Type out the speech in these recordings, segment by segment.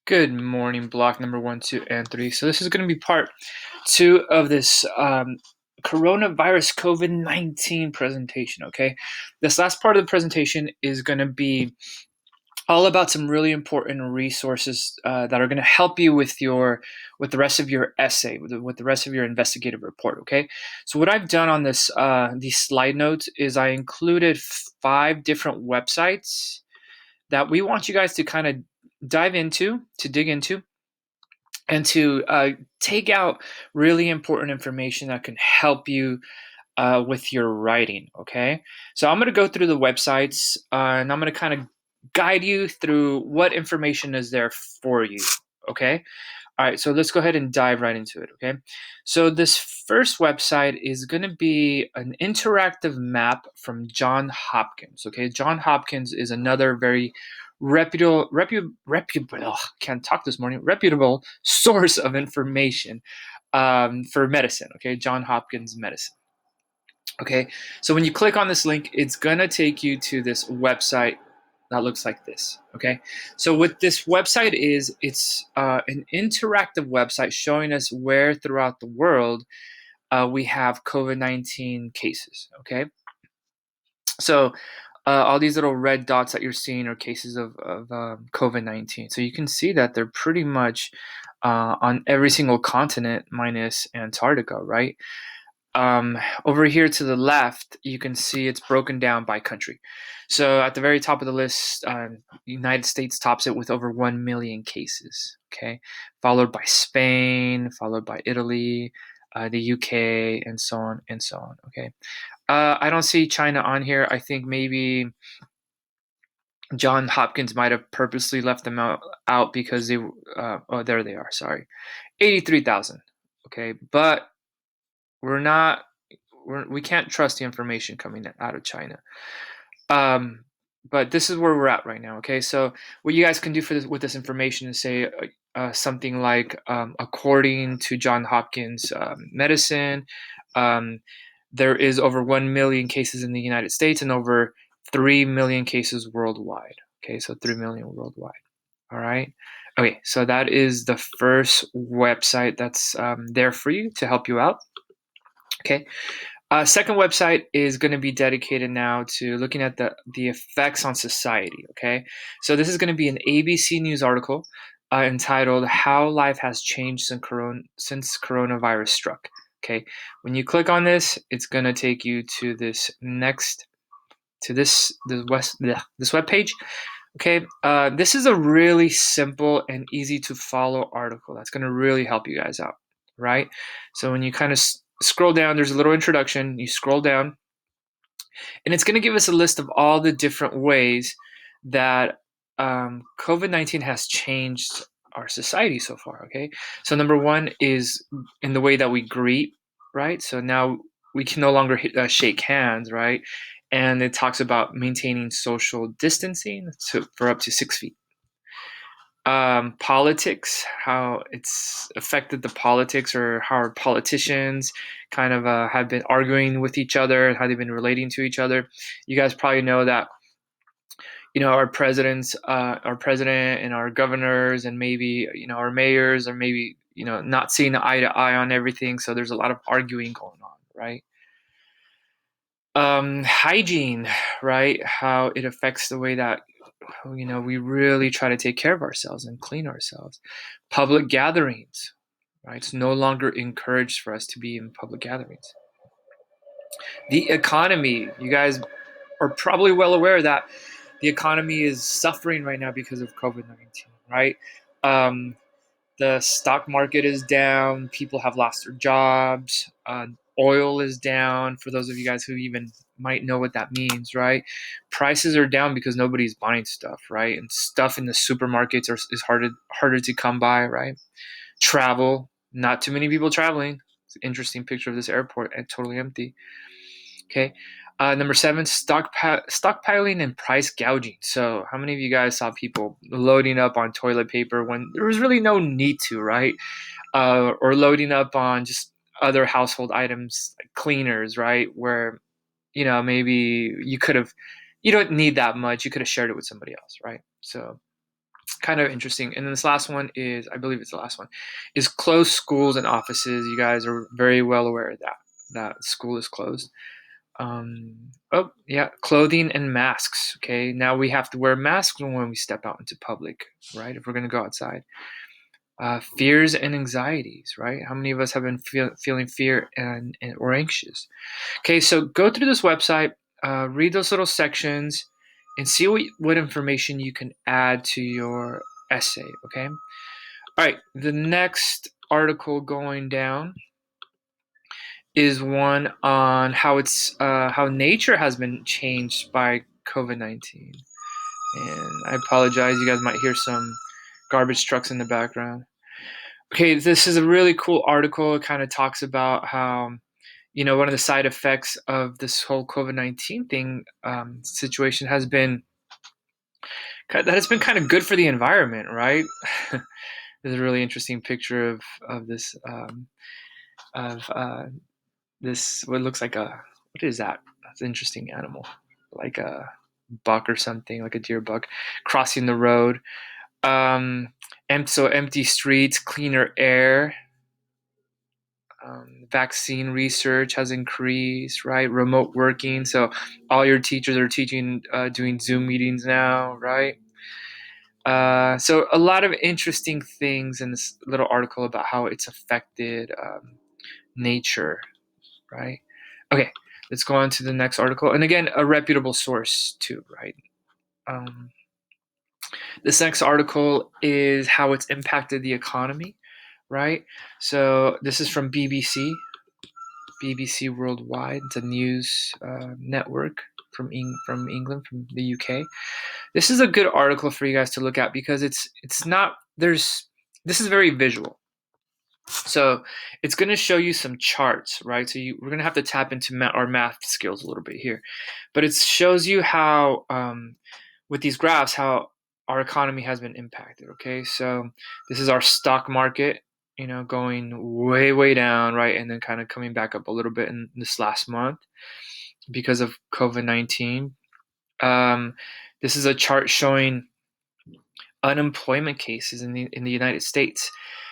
Good morning, block number 1, 2, and 3. So this is going to be part 2 of this coronavirus COVID-19 presentation. Okay, this last part of the presentation is going to be all about some really important resources that are going to help you with the rest of your essay, with the rest of your investigative report. Okay, so what I've done on these slide notes is I included 5 different websites that we want you guys to kind of dig into, and to take out really important information that can help you with your writing. Okay, so I'm going to go through the websites and I'm going to kind of guide you through what information is there for you. Okay, all right, so let's go ahead and dive right into it. Okay, so this first website is going to be an interactive map from John Hopkins. Okay, John Hopkins is another very reputable can't talk this morning, reputable source of information for medicine. Okay, John Hopkins Medicine. Okay, so when you click on this link, it's going to take you to this website that looks like this. Okay, so what this website is, it's an interactive website showing us where throughout the world we have COVID-19 cases. Okay, so all these little red dots that you're seeing are cases of COVID-19. So you can see that they're pretty much on every single continent minus Antarctica, right? Over here to the left, you can see it's broken down by country. So at the very top of the list, United States tops it with over 1 million cases. Okay, followed by Spain, followed by Italy, the UK, and so on and so on. Okay, I don't see China on here. I think maybe John Hopkins might have purposely left them out because they. Oh, there they are. Sorry, 83,000. Okay, but we're not we can't trust the information coming out of China. But this is where we're at right now. Okay, so what you guys can do with this information is say something like, according to John Hopkins Medicine, um, there is over 1 million cases in the United States and over 3 million cases worldwide. Okay, so 3 million worldwide. All right. Okay, so that is the first website that's there for you to help you out. Okay. Second website is going to be dedicated now to looking at the effects on society. Okay, so this is going to be an ABC News article entitled "How Life Has Changed Since Coronavirus Struck." Okay, when you click on this, it's going to take you to this this web page. Okay, this is a really simple and easy to follow article that's going to really help you guys out, right? So when you kind of scroll down, there's a little introduction. You scroll down, and it's going to give us a list of all the different ways that COVID-19 has changed our society so far. Okay, so number one is in the way that we greet, right? So now we can no longer shake hands, right? And it talks about maintaining social distancing for up to 6 feet. Politics, how it's affected the politics, or how our politicians kind of have been arguing with each other and how they've been relating to each other. You guys probably know that, our president and our governors and maybe, our mayors are maybe, not seeing eye to eye on everything. So there's a lot of arguing going on, right? Hygiene, right? How it affects the way that we really try to take care of ourselves and clean ourselves. Public gatherings, right? It's no longer encouraged for us to be in public gatherings. The economy, you guys are probably well aware that the economy is suffering right now because of COVID-19, right? Um, the stock market is down. People have lost their jobs. Oil is down. For those of you guys who even might know what that means, right? Prices are down because nobody's buying stuff, right? And stuff in the supermarkets is harder to come by, right? Travel, not too many people traveling. It's an interesting picture of this airport and totally empty. Okay. Number 7, stockpiling and price gouging. So, how many of you guys saw people loading up on toilet paper when there was really no need to, right? Or loading up on just other household items like cleaners, right? Where, maybe you don't need that much. You could have shared it with somebody else, right? So, kind of interesting. And then this last one is, I believe it's the last one, is closed schools and offices. You guys are very well aware of that school is closed. Oh yeah, clothing and masks. Okay, now we have to wear masks when we step out into public, right? If we're gonna go outside. Fears and anxieties, right? How many of us have been feeling fear and or anxious? Okay, so go through this website, read those little sections, and see what information you can add to your essay. Okay. All right. The next article going down is one on how nature has been changed by COVID-19. And I apologize, you guys might hear some garbage trucks in the background. Okay, this is a really cool article. It kind of talks about how, one of the side effects of this whole COVID-19 thing situation has been that it's been kind of good for the environment, right? There's a really interesting picture of of this what looks like what is that? That's an interesting animal, like a buck or something, like a deer buck, crossing the road. Empty streets, cleaner air. Vaccine research has increased, right? Remote working, so all your teachers are teaching, doing Zoom meetings now, right? So a lot of interesting things in this little article about how it's affected nature, right? Okay, let's go on to the next article, and again, a reputable source too, right? Um, this next article is how it's impacted the economy, right? So this is from BBC Worldwide. It's a news network from England, from the UK. This is a good article for you guys to look at because it's not there's this is very visual. So it's going to show you some charts, right? So we're going to have to tap into our math skills a little bit here, but it shows you how with these graphs how our economy has been impacted. Okay, so this is our stock market, going way down, right, and then kind of coming back up a little bit in this last month because of COVID-19. This is a chart showing unemployment cases in the United States.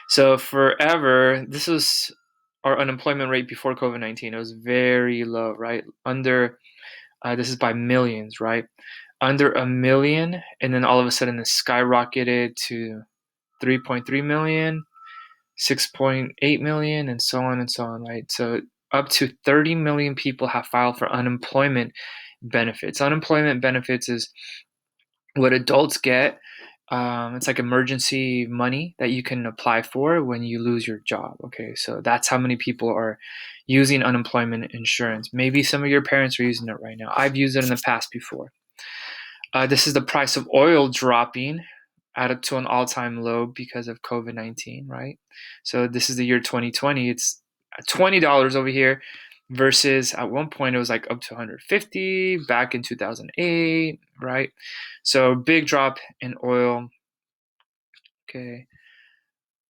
So forever, this was our unemployment rate before COVID-19. It was very low, right? Under this is by millions, right? Under a million, and then all of a sudden it skyrocketed to 3.3 million, 6.8 million, and so on and so on, right? So up to 30 million people have filed for unemployment benefits. Unemployment benefits is what adults get. It's like emergency money that you can apply for when you lose your job. Okay, so that's how many people are using unemployment insurance. Maybe some of your parents are using it right now. I've used it in the past before. This is the price of oil dropping to an all-time low because of COVID-19, right? So this is the year 2020. It's $20 over here versus at one point it was like up to 150 back in 2008, right? So big drop in oil. Okay.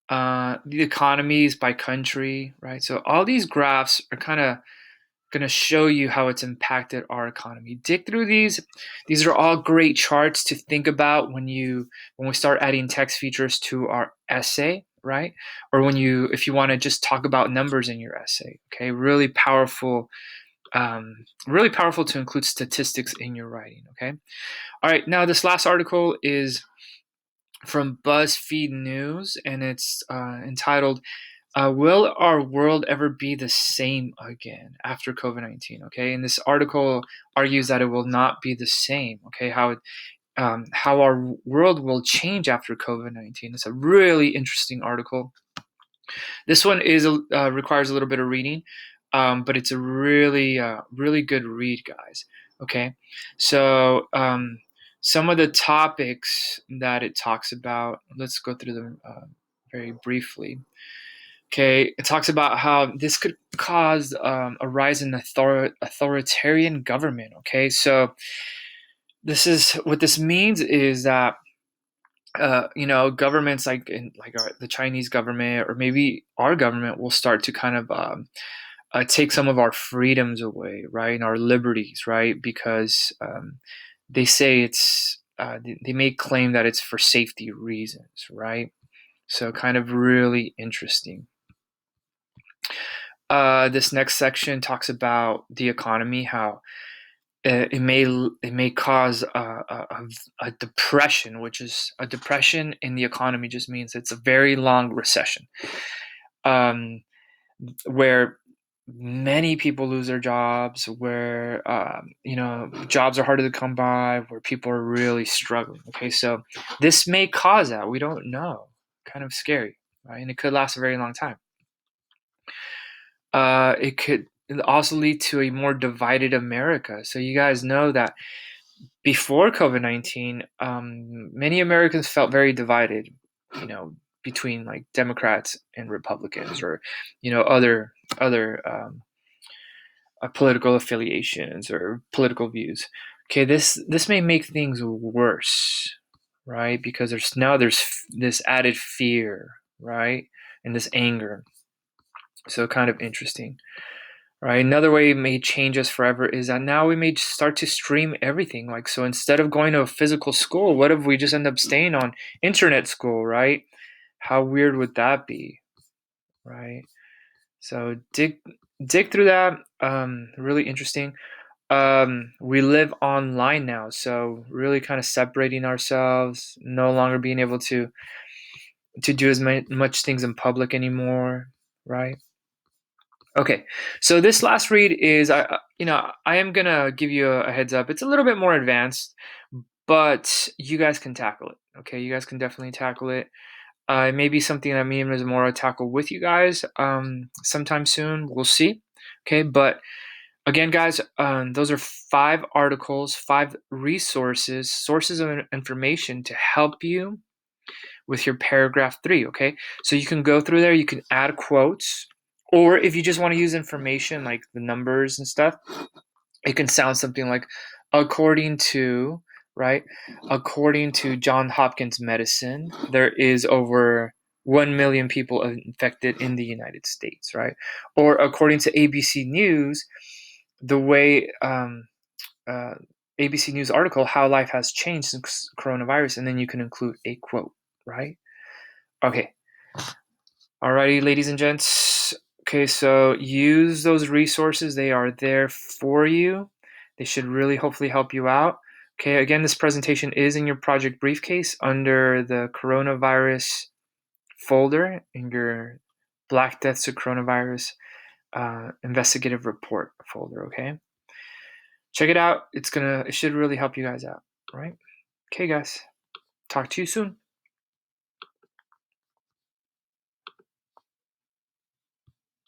The economies by country, right? So all these graphs are kind of going to show you how it's impacted our economy. Dig through these. These are all great charts to think about when we start adding text features to our essay, right? Or if you want to just talk about numbers in your essay. Okay, really powerful to include statistics in your writing. Okay, all right. Now this last article is from BuzzFeed News, and it's entitled "Will Our World Ever Be the Same Again After COVID-19?" Okay, and this article argues that it will not be the same. Okay, how our world will change after COVID-19. It's a really interesting article. This one requires a little bit of reading, but it's a really good read, guys. Okay, so some of the topics that it talks about. Let's go through them very briefly. Okay, it talks about how this could cause a rise in authoritarian government. Okay, so what this means is that governments the Chinese government or maybe our government will start to kind of take some of our freedoms away, right, and our liberties, right, because they say they may claim that it's for safety reasons, right? So kind of really interesting. This next section talks about the economy, how it may cause a depression, which is a depression in the economy just means it's a very long recession, um, where many people lose their jobs, where jobs are harder to come by, where people are really struggling. Okay, so this may cause that. We don't know. Kind of scary, right? And it could last a very long time. It could also lead to a more divided America. So you guys know that before COVID-19, many Americans felt very divided, between like Democrats and Republicans, or other political affiliations or political views. Okay, this may make things worse, right? Because there's this added fear, right, and this anger. So kind of interesting. Right. Another way it may change us forever is that now we may start to stream everything. Like, so instead of going to a physical school, what if we just end up staying on internet school, right? How weird would that be? Right. So dig through that. Really interesting. We live online now, so really kind of separating ourselves, no longer being able to do as much things in public anymore, right? Okay, so this last read is I am gonna give you a heads up. It's a little bit more advanced, but you guys can tackle it. Okay, you guys can definitely tackle it. It may be something that me and Ms. Mora tackle with you guys sometime soon. We'll see. Okay, but again, guys, those are 5 articles, 5 resources, sources of information to help you with your paragraph 3. Okay, so you can go through there. You can add quotes. Or if you just want to use information like the numbers and stuff, it can sound something like, according to, right? According to Johns Hopkins Medicine, there is over 1 million people infected in the United States, right? Or according to ABC News, the way ABC News article, how life has changed since coronavirus, and then you can include a quote, right? Okay. Alrighty, ladies and gents. Okay, so use those resources. They are there for you. They should really hopefully help you out. Okay, again, this presentation is in your project briefcase under the coronavirus folder in your Black Deaths to Coronavirus investigative report folder, okay? Check it out. It should really help you guys out, all right? Okay, guys. Talk to you soon.